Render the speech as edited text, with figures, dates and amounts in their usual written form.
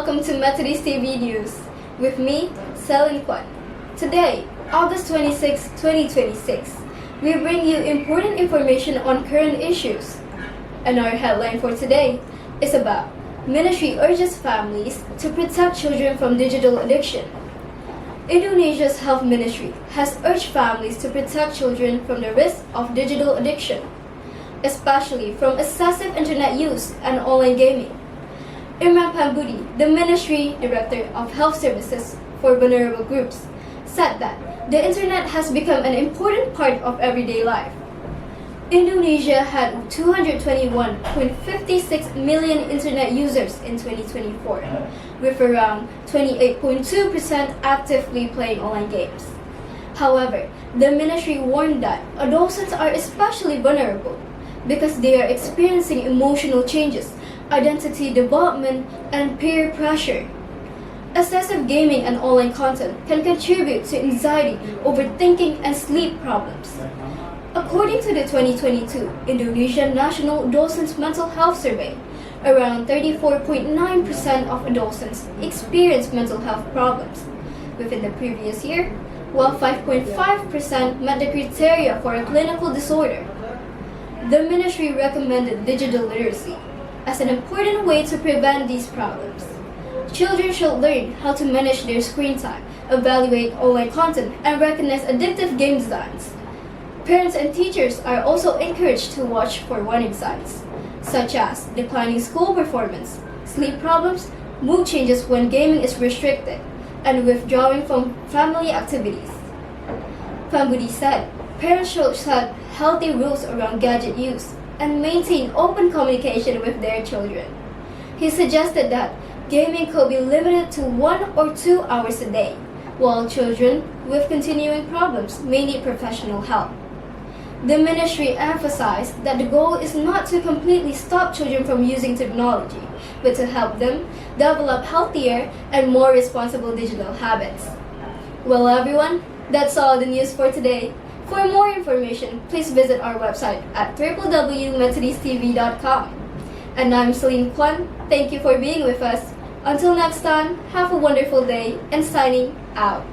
welcome to Methodist TV News. With me, Celine Kuan. Today, August 26, 2026, we bring you important information on current issues. And our headline for today is about Ministry urges families to protect children from digital addiction. Indonesia's health ministry has urged families to protect children from the risk of digital addiction, especially from excessive internet use and online gaming. Peran, the Ministry Director of Health Services for Vulnerable Groups, said that the internet has become an important part of everyday life. Indonesia had 221.56 million internet users in 2024, with around 28.2% actively playing online games. However, the ministry warned that adolescents are especially vulnerable because they are experiencing emotional changes, identity development, and peer pressure. Excessive gaming and online content can contribute to anxiety, overthinking, and sleep problems. According to the 2022 Indonesian National Adolescents Mental Health Survey, around 34.9% of adolescents experienced mental health problems within the previous year, while 5.5% met the criteria for a clinical disorder. The ministry recommended digital literacy as an important way to prevent these problems. Children should learn how to manage their screen time, evaluate online content, and recognize addictive game designs. Parents and teachers are also encouraged to watch for warning signs, such as declining school performance, sleep problems, mood changes when gaming is restricted, and withdrawing from family activities. Pambudi said parents should set healthy rules around gadget use and maintain open communication with their children. He suggested that gaming could be limited to 1 or 2 hours a day, while children with continuing problems may need professional help. The ministry emphasized that the goal is not to completely stop children from using technology, but to help them develop healthier and more responsible digital habits. Well, everyone, that's all the news for today. For more information, please visit our website at www.methodisttv.com. And I'm Celine Kuan. Thank you for being with us. Until next time, have a wonderful day and signing out.